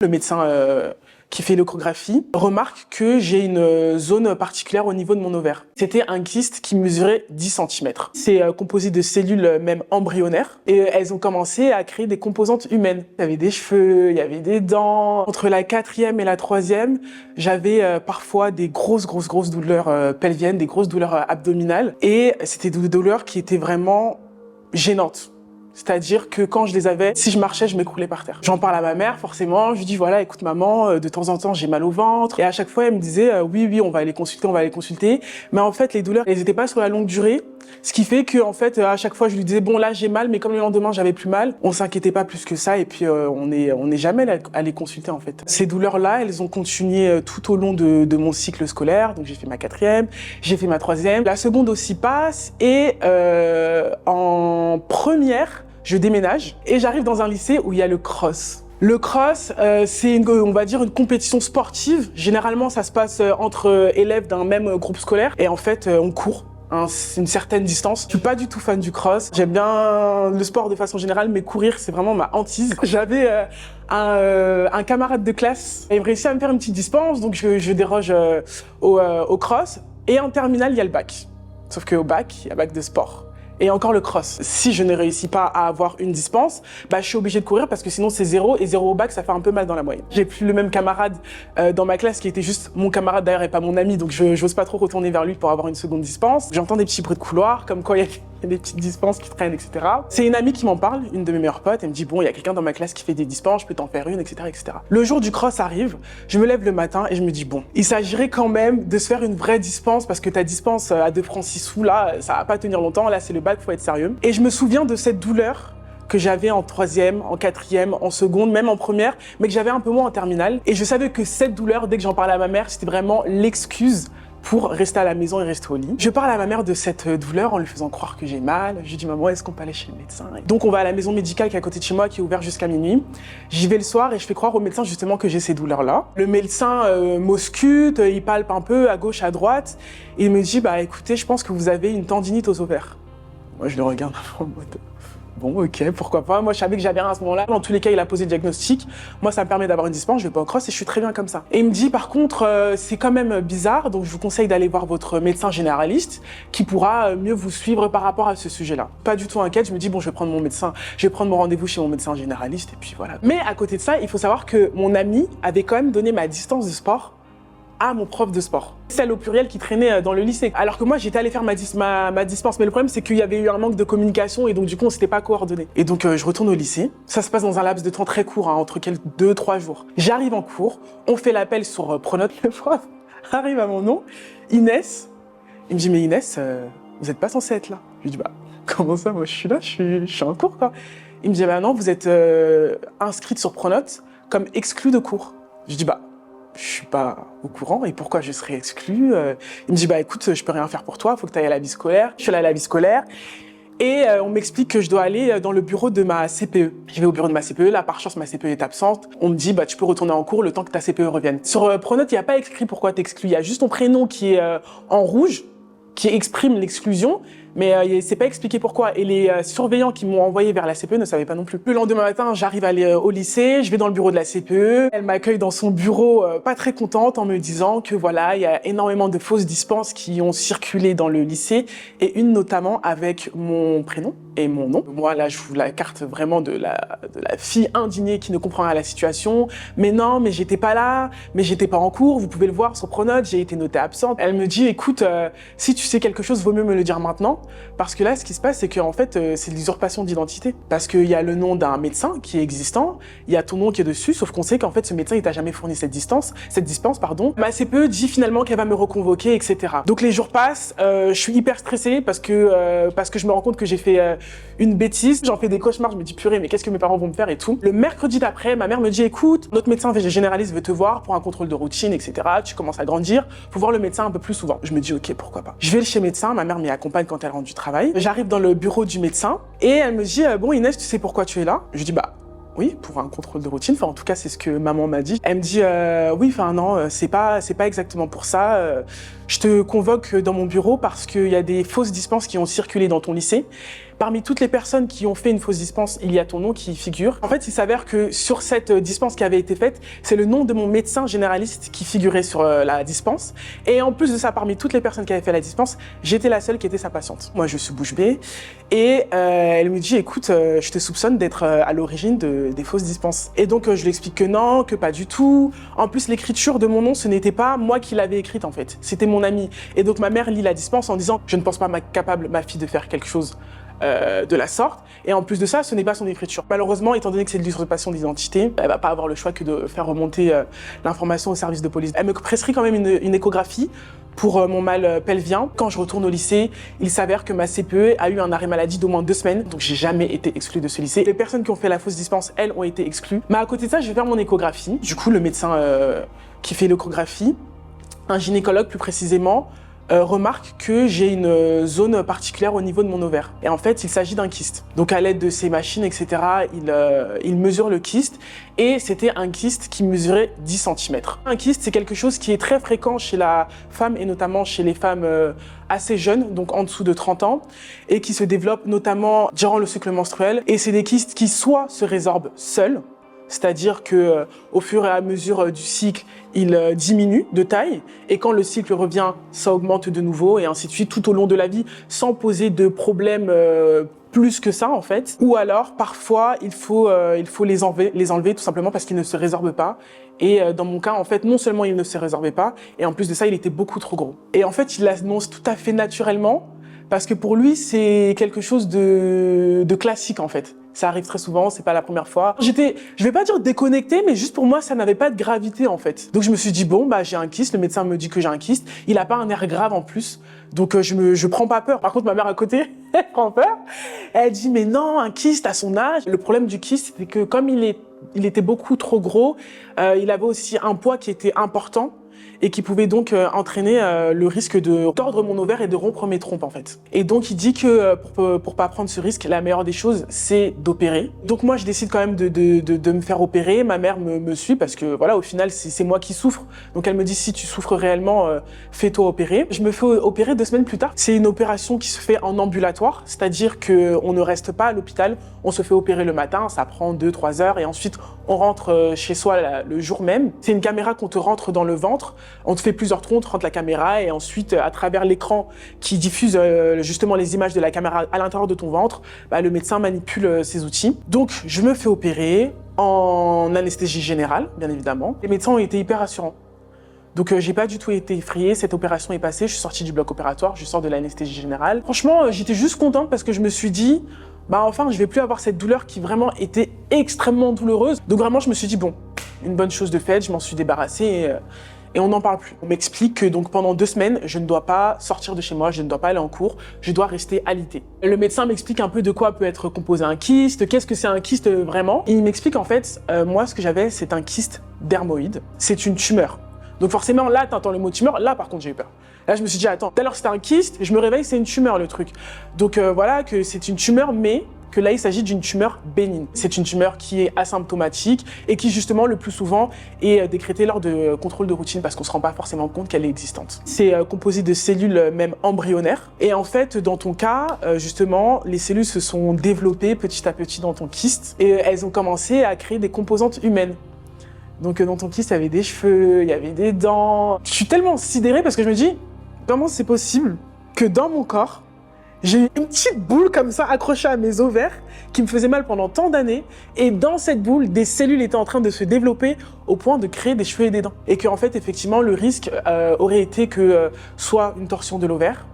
Le médecin qui fait l'échographie remarque que j'ai une zone particulière au niveau de mon ovaire. C'était un kyste qui mesurait 10 cm. C'est composé de cellules même embryonnaires et elles ont commencé à créer des composantes humaines. Il y avait des cheveux, il y avait des dents. Entre la 4e et la 3e, j'avais parfois des grosses douleurs pelviennes, des grosses douleurs abdominales et c'était des douleurs qui étaient vraiment gênantes. C'est-à-dire que quand je les avais, si je marchais, je m'écroulais par terre. J'en parle à ma mère, forcément. Je lui dis, voilà, écoute maman, de temps en temps, j'ai mal au ventre. Et à chaque fois, elle me disait, oui, on va aller consulter. Mais en fait, les douleurs, elles n'étaient pas sur la longue durée. Ce qui fait que, en fait, à chaque fois, je lui disais, bon, là, j'ai mal, mais comme le lendemain, j'avais plus mal, on s'inquiétait pas plus que ça. Et puis, on n'est jamais allé consulter, en fait. Ces douleurs-là, elles ont continué tout au long de mon cycle scolaire. Donc, j'ai fait ma 4e, j'ai fait ma 3e. La seconde aussi passe. Et en première, je déménage et j'arrive dans un lycée où il y a le cross. Le cross, c'est on va dire une compétition sportive. Généralement, ça se passe entre élèves d'un même groupe scolaire et en fait, on court. C'est une certaine distance. Je suis pas du tout fan du cross. J'aime bien le sport de façon générale, mais courir, c'est vraiment ma hantise. J'avais un camarade de classe. Il réussit à me faire une petite dispense, donc je déroge au cross. Et en terminale, il y a le bac. Sauf qu'au bac, il y a bac de sport. Et encore le cross. Si je ne réussis pas à avoir une dispense, je suis obligée de courir parce que sinon c'est 0 et 0 au bac, ça fait un peu mal dans la moyenne. J'ai plus le même camarade dans ma classe qui était juste mon camarade d'ailleurs et pas mon ami, donc je n'ose pas trop retourner vers lui pour avoir une seconde dispense. J'entends des petits bruits de couloir, comme quoi il y a des petites dispenses qui traînent, etc. C'est une amie qui m'en parle, une de mes meilleures potes, elle me dit bon, il y a quelqu'un dans ma classe qui fait des dispenses, je peux t'en faire une, etc., etc. Le jour du cross arrive, je me lève le matin et je me dis bon, il s'agirait quand même de se faire une vraie dispense parce que ta dispense à 2 francs 6 sous là, ça va pas tenir longtemps, là c'est le bac, faut être sérieux. Et je me souviens de cette douleur que j'avais en 3e, en 4e, en seconde, même en première, mais que j'avais un peu moins en terminale. Et je savais que cette douleur, dès que j'en parlais à ma mère, c'était vraiment l'excuse pour rester à la maison et rester au lit. Je parle à ma mère de cette douleur en lui faisant croire que j'ai mal. Je lui dis, maman, est-ce qu'on peut aller chez le médecin? Donc on va à la maison médicale qui est à côté de chez moi, qui est ouverte jusqu'à minuit. J'y vais le soir et je fais croire au médecin justement que j'ai ces douleurs-là. Le médecin m'ausculte, il palpe un peu à gauche, à droite, et il me dit, écoutez, je pense que vous avez une tendinite aux ovaires. Moi, je le regarde en mode, bon, ok, pourquoi pas. Moi, je savais que j'avais rien à ce moment-là. Dans tous les cas, il a posé le diagnostic. Moi, ça me permet d'avoir une dispense, je vais pas au cross et je suis très bien comme ça. Et il me dit, par contre, c'est quand même bizarre, donc je vous conseille d'aller voir votre médecin généraliste qui pourra mieux vous suivre par rapport à ce sujet-là. Pas du tout inquiète, je me dis, bon, je vais prendre mon rendez-vous chez mon médecin généraliste et puis voilà. Mais à côté de ça, il faut savoir que mon ami avait quand même donné ma distance de sport à mon prof de sport. Celle au pluriel qui traînait dans le lycée. Alors que moi, j'étais allée faire ma dispense. Mais le problème, c'est qu'il y avait eu un manque de communication et donc du coup, on s'était pas coordonné. Et donc, je retourne au lycée. Ça se passe dans un laps de temps très court, entre 2-3 jours. J'arrive en cours, on fait l'appel sur Pronote. Le prof arrive à mon nom, Inès. Il me dit, mais Inès, vous êtes pas censée être là. Je lui dis, comment ça, moi je suis là, je suis en cours quoi. Il me dit, non, vous êtes inscrite sur Pronote comme exclue de cours. Je dis, je suis pas au courant et pourquoi je serais exclue. Il me dit, écoute, je peux rien faire pour toi, faut que tu ailles à la vie scolaire. Je suis allée à la vie scolaire et on m'explique que je dois aller dans le bureau de ma CPE. Je vais au bureau de ma CPE, là par chance ma CPE est absente. On me dit, tu peux retourner en cours le temps que ta CPE revienne. Sur Pronote, il n'y a pas écrit pourquoi t'exclus, il y a juste ton prénom qui est en rouge, qui exprime l'exclusion, mais c'est pas expliqué pourquoi. Et les surveillants qui m'ont envoyé vers la CPE ne savaient pas non plus. Le lendemain matin, j'arrive à aller au lycée, je vais dans le bureau de la CPE. Elle m'accueille dans son bureau, pas très contente, en me disant que voilà, il y a énormément de fausses dispenses qui ont circulé dans le lycée, et une notamment avec mon prénom et mon nom. Moi, là, je vous la carte vraiment de la fille indignée qui ne comprend rien à la situation. Mais non, mais j'étais pas là, mais j'étais pas en cours, vous pouvez le voir sur Pronote, j'ai été notée absente. Elle me dit, écoute, si tu sais quelque chose, vaut mieux me le dire maintenant. Parce que là, ce qui se passe, c'est qu'en fait, c'est de l'usurpation d'identité. Parce qu'il y a le nom d'un médecin qui est existant, il y a ton nom qui est dessus, sauf qu'on sait qu'en fait, ce médecin, il t'a jamais fourni cette dispense. Ma CPE dit finalement qu'elle va me reconvoquer, etc. Donc les jours passent, je suis hyper stressée parce que je me rends compte que j'ai fait une bêtise. J'en fais des cauchemars, je me dis purée, mais qu'est-ce que mes parents vont me faire et tout. Le mercredi d'après, ma mère me dit, écoute, notre médecin généraliste veut te voir pour un contrôle de routine, etc. Tu commences à grandir, faut voir le médecin un peu plus souvent. Je me dis, ok, pourquoi pas. Je vais chez le médecin, ma mère m'y accompagne quand elle rentre du travail. J'arrive dans le bureau du médecin et elle me dit, bon Inès, tu sais pourquoi tu es là? Je dis, oui, pour un contrôle de routine. Enfin, en tout cas, c'est ce que maman m'a dit. Elle me dit, oui, non, c'est pas exactement pour ça. Je te convoque dans mon bureau parce qu'il y a des fausses dispenses qui ont circulé dans ton lycée. Parmi toutes les personnes qui ont fait une fausse dispense, il y a ton nom qui figure. En fait, il s'avère que sur cette dispense qui avait été faite, c'est le nom de mon médecin généraliste qui figurait sur la dispense. Et en plus de ça, parmi toutes les personnes qui avaient fait la dispense, j'étais la seule qui était sa patiente. Moi, je suis bouche bée et elle me dit, écoute, je te soupçonne d'être à l'origine des fausses dispenses. Et donc, je lui explique que non, que pas du tout. En plus, l'écriture de mon nom, ce n'était pas moi qui l'avais écrite en fait, c'était mon ami. Et donc, ma mère lit la dispense en disant, je ne pense pas capable, ma fille, de faire quelque chose de la sorte. Et en plus de ça, ce n'est pas son écriture. Malheureusement, étant donné que c'est de l'usurpation d'identité, elle va pas avoir le choix que de faire remonter l'information au service de police. Elle me prescrit quand même une échographie pour mon mal pelvien. Quand je retourne au lycée, il s'avère que ma CPE a eu un arrêt maladie d'au moins 2 semaines, donc j'ai jamais été exclue de ce lycée. Les personnes qui ont fait la fausse dispense, elles, ont été exclues. Mais à côté de ça, je vais faire mon échographie. Du coup, le médecin qui fait l'échographie, un gynécologue plus précisément, remarque que j'ai une zone particulière au niveau de mon ovaire. Et en fait, il s'agit d'un kyste. Donc à l'aide de ces machines, etc., il mesure le kyste et c'était un kyste qui mesurait 10 cm. Un kyste, c'est quelque chose qui est très fréquent chez la femme et notamment chez les femmes assez jeunes, donc en dessous de 30 ans, et qui se développe notamment durant le cycle menstruel. Et c'est des kystes qui soit se résorbent seuls, c'est-à-dire que au fur et à mesure du cycle, il diminue de taille et quand le cycle revient, ça augmente de nouveau et ainsi de suite tout au long de la vie sans poser de problème plus que ça en fait. Ou alors parfois il faut les enlever tout simplement parce qu'ils ne se résorbent pas. Et dans mon cas en fait non seulement il ne se résorbait pas et en plus de ça il était beaucoup trop gros. Et en fait il l'annonce tout à fait naturellement parce que pour lui c'est quelque chose de classique en fait. Ça arrive très souvent, c'est pas la première fois. Je vais pas dire déconnectée, mais juste pour moi, ça n'avait pas de gravité en fait. Donc je me suis dit bon, bah j'ai un kyste, le médecin me dit que j'ai un kyste, il a pas un air grave en plus, donc je prends pas peur. Par contre, ma mère à côté, elle prend peur. Elle dit mais non, un kyste à son âge. Le problème du kyste, c'est que comme il était beaucoup trop gros, il avait aussi un poids qui était important. Et qui pouvait donc entraîner le risque de tordre mon ovaire et de rompre mes trompes en fait. Et donc il dit que pour pas prendre ce risque, la meilleure des choses c'est d'opérer. Donc moi je décide quand même de me faire opérer. Ma mère me suit parce que voilà au final c'est moi qui souffre. Donc elle me dit si tu souffres réellement, fais-toi opérer. Je me fais opérer 2 semaines plus tard. C'est une opération qui se fait en ambulatoire, c'est-à-dire que on ne reste pas à l'hôpital. On se fait opérer le matin, ça prend 2-3 heures et ensuite on rentre chez soi le jour même. C'est une caméra qu'on te rentre dans le ventre. On te fait plusieurs troncs, on te rentre la caméra et ensuite, à travers l'écran qui diffuse justement les images de la caméra à l'intérieur de ton ventre, bah, le médecin manipule ces outils. Donc, je me fais opérer en anesthésie générale, bien évidemment. Les médecins ont été hyper rassurants. Donc, j'ai pas du tout été effrayée. Cette opération est passée. Je suis sortie du bloc opératoire. Je sors de l'anesthésie générale. Franchement, j'étais juste contente parce que je me suis dit, bah enfin, je vais plus avoir cette douleur qui vraiment était extrêmement douloureuse. Donc vraiment, je me suis dit, bon, une bonne chose de faite. Je m'en suis débarrassée et on n'en parle plus. On m'explique que donc pendant 2 semaines, je ne dois pas sortir de chez moi, je ne dois pas aller en cours, je dois rester alité. Le médecin m'explique un peu de quoi peut être composé un kyste, qu'est-ce que c'est un kyste vraiment. Il m'explique en fait, moi ce que j'avais, c'est un kyste dermoïde, c'est une tumeur. Donc forcément là, t'entends le mot tumeur, là par contre j'ai eu peur. Là je me suis dit, attends, tout à l'heure c'était un kyste, je me réveille, c'est une tumeur le truc. Donc voilà que c'est une tumeur, mais que là, il s'agit d'une tumeur bénigne. C'est une tumeur qui est asymptomatique et qui, justement, le plus souvent, est décrétée lors de contrôles de routine parce qu'on ne se rend pas forcément compte qu'elle est existante. C'est composé de cellules même embryonnaires. Et en fait, dans ton cas, justement, les cellules se sont développées petit à petit dans ton kyste et elles ont commencé à créer des composantes humaines. Donc, dans ton kyste, il y avait des cheveux, il y avait des dents. Je suis tellement sidérée parce que je me dis, comment c'est possible que dans mon corps, j'ai eu une petite boule comme ça accrochée à mes ovaires qui me faisait mal pendant tant d'années et dans cette boule, des cellules étaient en train de se développer au point de créer des cheveux et des dents. Et qu'en fait, effectivement, le risque aurait été que soit une torsion de l'ovaire,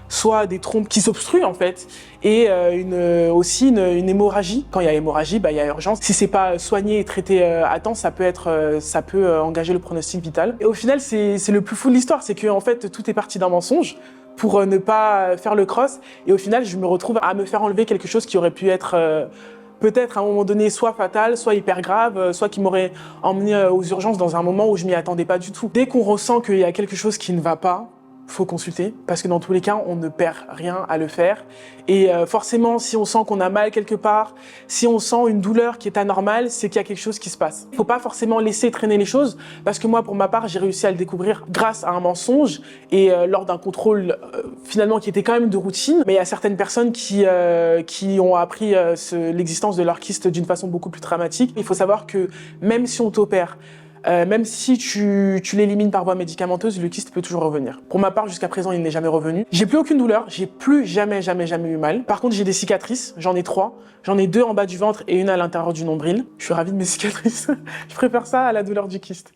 soit des trompes qui s'obstruent en fait et aussi une hémorragie. Quand il y a hémorragie, bah, il y a urgence. Si c'est pas soigné et traité à temps, ça peut engager le pronostic vital. Et au final, c'est le plus fou de l'histoire, c'est que en fait, tout est parti d'un mensonge pour ne pas faire le cross. Et au final, je me retrouve à me faire enlever quelque chose qui aurait pu être peut-être à un moment donné soit fatal, soit hyper grave, soit qui m'aurait emmené aux urgences dans un moment où je m'y attendais pas du tout. Dès qu'on ressent qu'il y a quelque chose qui ne va pas, faut consulter parce que dans tous les cas, on ne perd rien à le faire. Et forcément, si on sent qu'on a mal quelque part, si on sent une douleur qui est anormale, c'est qu'il y a quelque chose qui se passe. Il faut pas forcément laisser traîner les choses parce que moi, pour ma part, j'ai réussi à le découvrir grâce à un mensonge et lors d'un contrôle finalement qui était quand même de routine. Mais il y a certaines personnes qui ont appris l'existence de leur kyste d'une façon beaucoup plus dramatique. Il faut savoir que même si on t'opère, même si tu l'élimines par voie médicamenteuse, le kyste peut toujours revenir. Pour ma part, jusqu'à présent, il n'est jamais revenu. J'ai plus aucune douleur, j'ai plus jamais eu mal. Par contre, j'ai des cicatrices, j'en ai 3. J'en ai 2 en bas du ventre et une à l'intérieur du nombril. Je suis ravie de mes cicatrices. Je préfère ça à la douleur du kyste.